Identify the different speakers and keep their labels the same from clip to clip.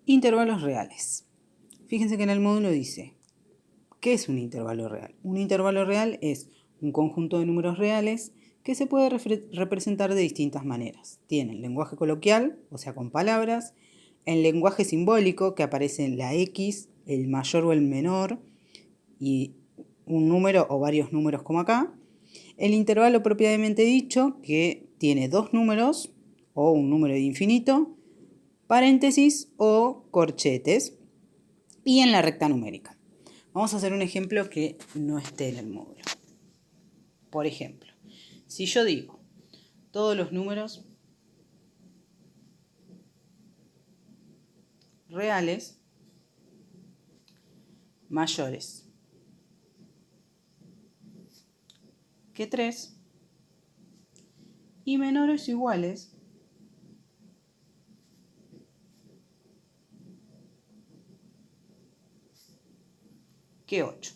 Speaker 1: Intervalos reales. Fíjense que en el módulo dice, ¿qué es un intervalo real? Un intervalo real es un conjunto de números reales que se puede representar de distintas maneras. Tiene el lenguaje coloquial, o sea, con palabras, el lenguaje simbólico, que aparece en la X, el mayor o el menor, y un número o varios números como acá. El intervalo propiamente dicho, que tiene dos números o un número de infinito, paréntesis o corchetes, y en la recta numérica. Vamos a hacer un ejemplo que no esté en el módulo. Por ejemplo, si yo digo todos los números reales mayores que 3 y menores o iguales que 8.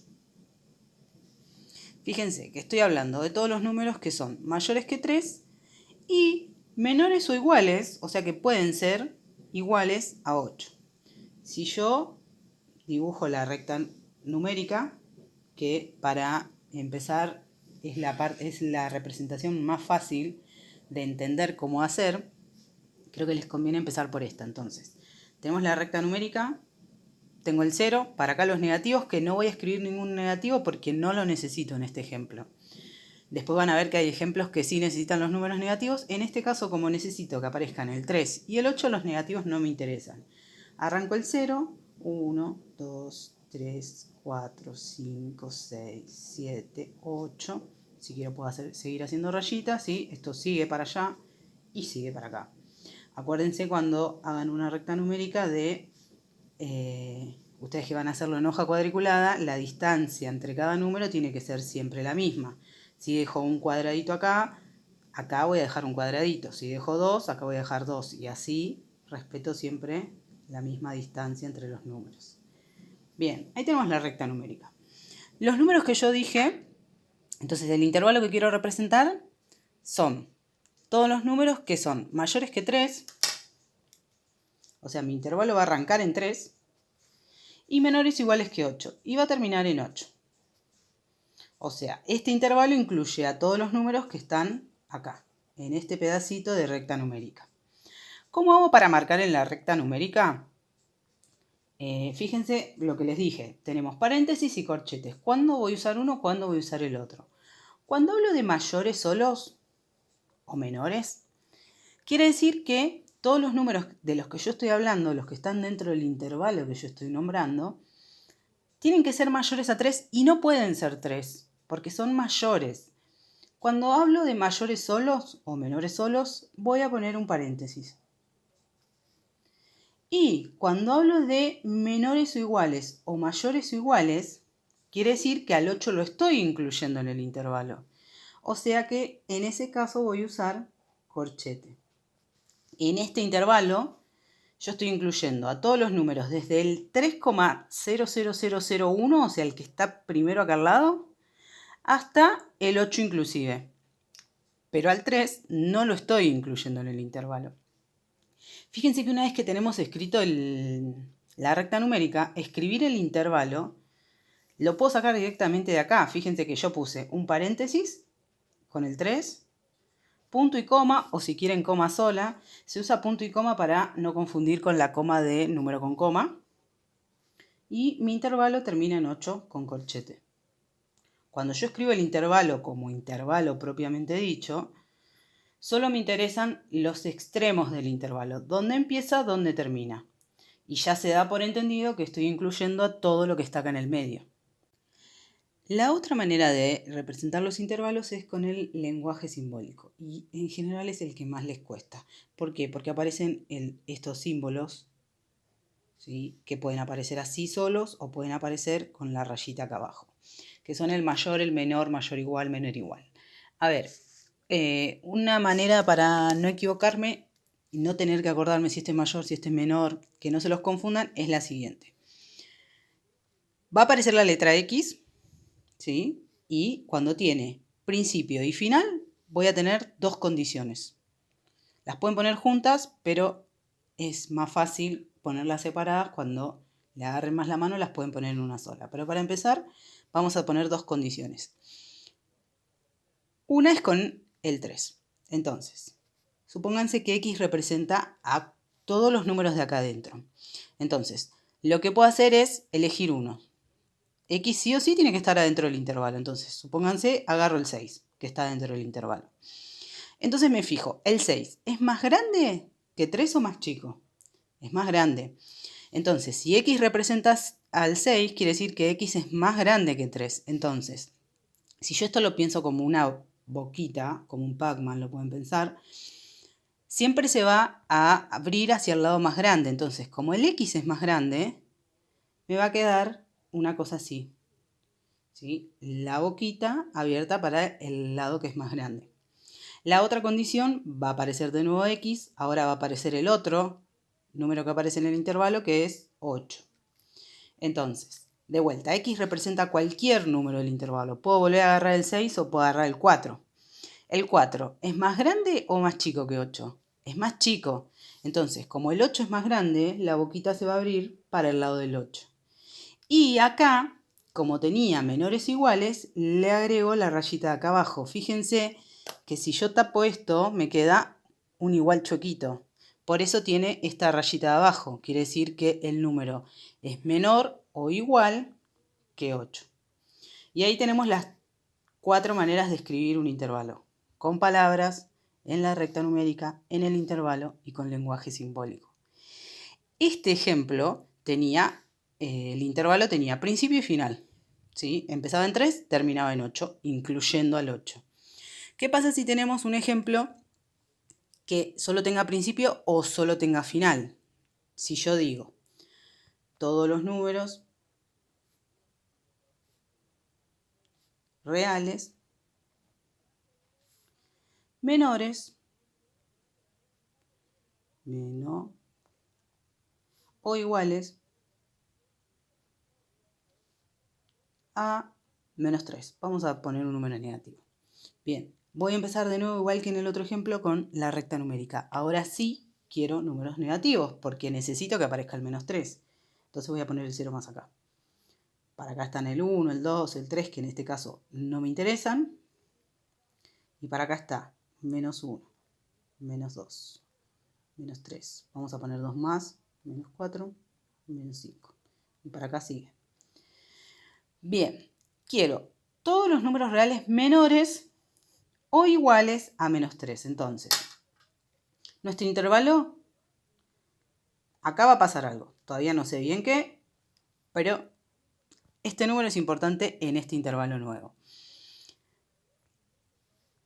Speaker 1: Fíjense que estoy hablando de todos los números que son mayores que 3 y menores o iguales, o sea que pueden ser iguales a 8. Si yo dibujo la recta numérica, que para empezar es la representación más fácil de entender cómo hacer, creo que les conviene empezar por esta. Entonces, tenemos la recta numérica, tengo el 0, para acá los negativos, que no voy a escribir ningún negativo porque no lo necesito en este ejemplo. Después van a ver que hay ejemplos que sí necesitan los números negativos. En este caso, como necesito que aparezcan el 3 y el 8, los negativos no me interesan. Arranco el 0, 1, 2, 3, 4, 5, 6, 7, 8. Si quiero puedo seguir haciendo rayitas, ¿sí? Esto sigue para allá y sigue para acá. Acuérdense cuando hagan una recta numérica de... ustedes que van a hacerlo en hoja cuadriculada, la distancia entre cada número tiene que ser siempre la misma. Si dejo un cuadradito acá, acá voy a dejar un cuadradito. Si dejo 2, acá voy a dejar 2. Y así respeto siempre la misma distancia entre los números. Bien, ahí tenemos la recta numérica. Los números que yo dije, entonces el intervalo que quiero representar son todos los números que son mayores que 3, o sea, mi intervalo va a arrancar en 3, y menores o iguales que 8, y va a terminar en 8. O sea, este intervalo incluye a todos los números que están acá, en este pedacito de recta numérica. ¿Cómo hago para marcar en la recta numérica? Fíjense lo que les dije, tenemos paréntesis y corchetes. ¿Cuándo voy a usar uno? ¿Cuándo voy a usar el otro? Cuando hablo de mayores solos o menores, quiere decir que todos los números de los que yo estoy hablando, los que están dentro del intervalo que yo estoy nombrando, tienen que ser mayores a 3 y no pueden ser 3, porque son mayores. Cuando hablo de mayores solos o menores solos, voy a poner un paréntesis. Y cuando hablo de menores o iguales o mayores o iguales, quiere decir que al 8 lo estoy incluyendo en el intervalo. O sea que en ese caso voy a usar corchete. En este intervalo yo estoy incluyendo a todos los números desde el 3,00001, o sea, el que está primero acá al lado, hasta el 8 inclusive. Pero al 3 no lo estoy incluyendo en el intervalo. Fíjense que una vez que tenemos escrito la recta numérica, escribir el intervalo lo puedo sacar directamente de acá. Fíjense que yo puse un paréntesis con el 3, punto y coma, o si quieren coma sola. Se usa punto y coma para no confundir con la coma de número con coma. Y mi intervalo termina en 8 con corchete. Cuando yo escribo el intervalo como intervalo propiamente dicho, solo me interesan los extremos del intervalo, dónde empieza, dónde termina. Y ya se da por entendido que estoy incluyendo a todo lo que está acá en el medio. La otra manera de representar los intervalos es con el lenguaje simbólico y en general es el que más les cuesta. ¿Por qué? Porque aparecen estos símbolos, ¿sí?, que pueden aparecer así solos o pueden aparecer con la rayita acá abajo, que son el mayor, el menor, mayor igual, menor igual. A ver, una manera para no equivocarme y no tener que acordarme si este es mayor, si este es menor, que no se los confundan, es la siguiente. Va a aparecer la letra X, ¿sí? Y cuando tiene principio y final, voy a tener dos condiciones. Las pueden poner juntas, pero es más fácil ponerlas separadas. Cuando le agarren más la mano las pueden poner en una sola. Pero para empezar vamos a poner dos condiciones. Una es con el 3. Entonces, supónganse que x representa a todos los números de acá adentro. Entonces, lo que puedo hacer es elegir uno. X sí o sí tiene que estar adentro del intervalo. Entonces, supónganse, agarro el 6, que está dentro del intervalo. Entonces me fijo, ¿el 6 es más grande que 3 o más chico? Es más grande. Entonces, si x representa al 6, quiere decir que x es más grande que 3. Entonces, si yo esto lo pienso como una boquita, como un Pac-Man, lo pueden pensar, siempre se va a abrir hacia el lado más grande. Entonces, como el x es más grande, me va a quedar una cosa así. ¿Sí? La boquita abierta para el lado que es más grande. La otra condición va a aparecer de nuevo x, ahora va a aparecer el otro número que aparece en el intervalo, que es 8. Entonces, de vuelta, x representa cualquier número del intervalo. Puedo volver a agarrar el 6 o puedo agarrar el 4. ¿El 4 es más grande o más chico que 8? Es más chico. Entonces, como el 8 es más grande, la boquita se va a abrir para el lado del 8. Y acá, como tenía menores iguales, le agrego la rayita de acá abajo. Fíjense que si yo tapo esto, me queda un igual chuequito. Por eso tiene esta rayita de abajo. Quiere decir que el número es menor o igual que 8. Y ahí tenemos las 4 maneras de escribir un intervalo. Con palabras, en la recta numérica, en el intervalo y con lenguaje simbólico. Este ejemplo tenía, el intervalo tenía principio y final. ¿Sí? Empezaba en 3, terminaba en 8, incluyendo al 8. ¿Qué pasa si tenemos un ejemplo que solo tenga principio o solo tenga final? Si yo digo todos los números reales menores o iguales a menos 3. Vamos a poner un número negativo. Bien, voy a empezar de nuevo igual que en el otro ejemplo con la recta numérica. Ahora sí quiero números negativos porque necesito que aparezca el menos 3. Entonces voy a poner el 0 más acá. Para acá están el 1, el 2, el 3, que en este caso no me interesan. Y para acá está menos 1, menos 2, menos 3. Vamos a poner 2 más, menos 4, menos 5. Y para acá sigue. Bien, quiero todos los números reales menores o iguales a menos 3. Entonces, nuestro intervalo, acá va a pasar algo. Todavía no sé bien qué, pero este número es importante en este intervalo nuevo.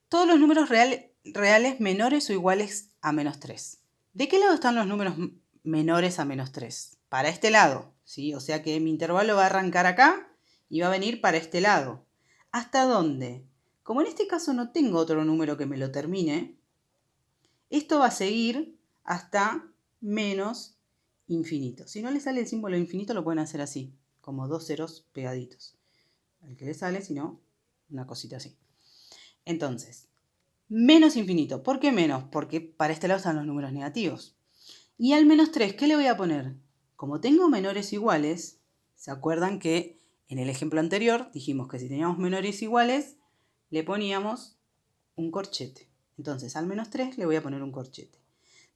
Speaker 1: Todos los números reales menores o iguales a menos 3. ¿De qué lado están los números menores a menos 3? Para este lado, ¿sí? O sea que mi intervalo va a arrancar acá y va a venir para este lado. ¿Hasta dónde? Como en este caso no tengo otro número que me lo termine, esto va a seguir hasta menos infinito. Si no le sale el símbolo infinito, lo pueden hacer así, como dos ceros pegaditos. Al que le sale, si no, una cosita así. Entonces, menos infinito. ¿Por qué menos? Porque para este lado están los números negativos. Y al menos 3, ¿qué le voy a poner? Como tengo menores iguales, ¿se acuerdan que en el ejemplo anterior dijimos que si teníamos menores iguales, le poníamos un corchete? Entonces, al menos 3 le voy a poner un corchete.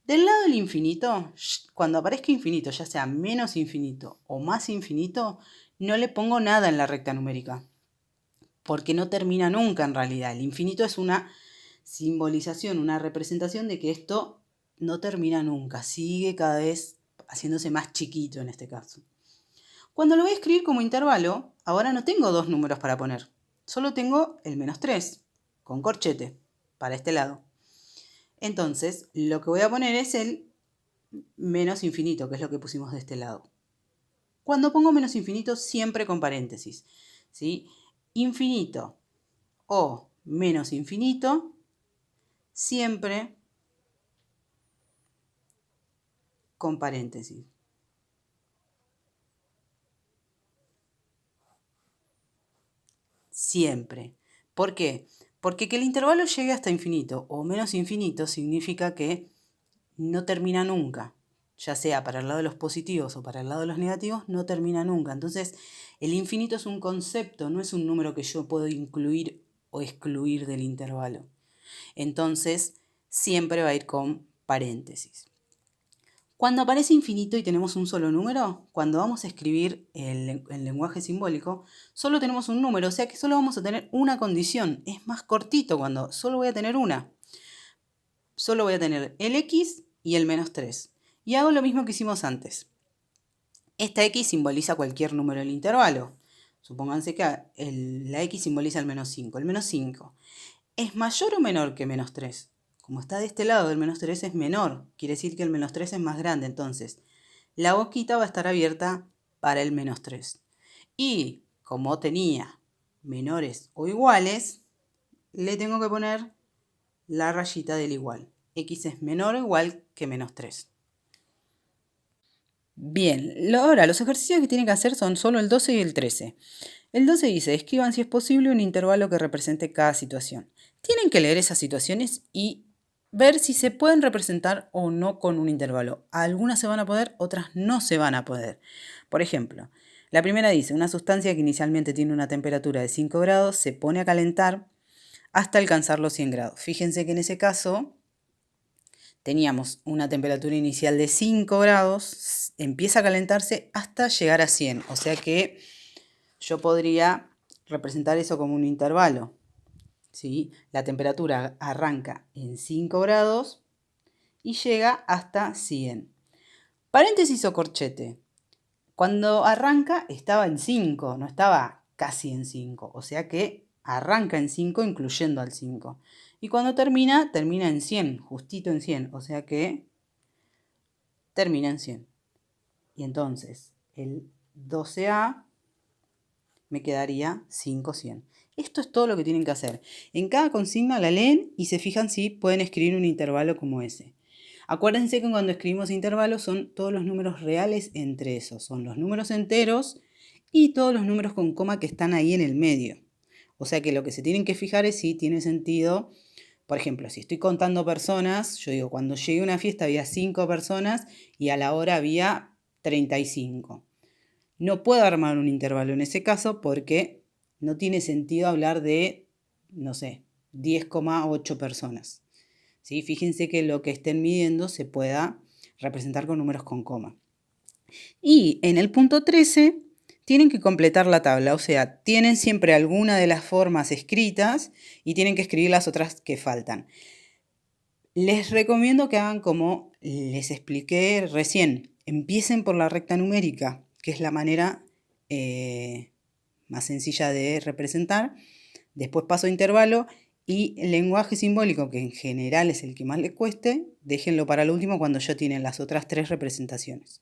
Speaker 1: Del lado del infinito, cuando aparezca infinito, ya sea menos infinito o más infinito, no le pongo nada en la recta numérica, porque no termina nunca en realidad. El infinito es una simbolización, una representación de que esto no termina nunca, sigue cada vez haciéndose más chiquito en este caso. Cuando lo voy a escribir como intervalo, ahora no tengo dos números para poner, solo tengo el menos 3, con corchete, para este lado. Entonces, lo que voy a poner es el menos infinito, que es lo que pusimos de este lado. Cuando pongo menos infinito, siempre con paréntesis, ¿sí? Infinito o menos infinito, siempre con paréntesis. Siempre. ¿Por qué? Porque que el intervalo llegue hasta infinito o menos infinito significa que no termina nunca. ya sea para el lado de los positivos o para el lado de los negativos, no termina nunca. Entonces, el infinito es un concepto, no es un número que yo puedo incluir o excluir del intervalo. Entonces, siempre va a ir con paréntesis. Cuando aparece infinito y tenemos un solo número, cuando vamos a escribir el lenguaje simbólico, solo tenemos un número, o sea que solo vamos a tener una condición. Es más cortito cuando solo voy a tener una. Solo voy a tener el x y el -3. Y hago lo mismo que hicimos antes. Esta x simboliza cualquier número del intervalo. Supónganse que la x simboliza el -5. El -5 ¿es mayor o menor que -3? Como está de este lado, el -3 es menor. Quiere decir que el -3 es más grande. Entonces, la boquita va a estar abierta para el -3. Y como tenía menores o iguales, le tengo que poner la rayita del igual. X es menor o igual que -3. Bien, ahora los ejercicios que tienen que hacer son solo el 12 y el 13. El 12 dice, escriban si es posible un intervalo que represente cada situación. Tienen que leer esas situaciones y ver si se pueden representar o no con un intervalo. Algunas se van a poder, otras no se van a poder. Por ejemplo, la primera dice, una sustancia que inicialmente tiene una temperatura de 5 grados se pone a calentar hasta alcanzar los 100 grados. Fíjense que en ese caso teníamos una temperatura inicial de 5 grados, empieza a calentarse hasta llegar a 100. O sea que yo podría representar eso como un intervalo. ¿Sí? La temperatura arranca en 5 grados y llega hasta 100. Paréntesis o corchete. Cuando arranca estaba en 5, no estaba casi en 5. O sea que arranca en 5 incluyendo al 5. Y cuando termina, termina en 100, justito en 100. O sea que termina en 100. Y entonces el 12A me quedaría 500. Esto es todo lo que tienen que hacer. En cada consigna la leen y se fijan si pueden escribir un intervalo como ese. Acuérdense que cuando escribimos intervalos son todos los números reales entre esos. Son los números enteros y todos los números con coma que están ahí en el medio. O sea que lo que se tienen que fijar es si tiene sentido. Por ejemplo, si estoy contando personas, yo digo, cuando llegué a una fiesta había 5 personas y a la hora había 35. No puedo armar un intervalo en ese caso porque no tiene sentido hablar de, no sé, 10,8 personas. ¿Sí? Fíjense que lo que estén midiendo se pueda representar con números con coma. Y en el punto 13 tienen que completar la tabla, o sea, tienen siempre alguna de las formas escritas y tienen que escribir las otras que faltan. Les recomiendo que hagan como les expliqué recién. Empiecen por la recta numérica, que es la manera más sencilla de representar. Después paso a intervalo y el lenguaje simbólico, que en general es el que más les cueste, déjenlo para el último cuando ya tienen las otras 3 representaciones.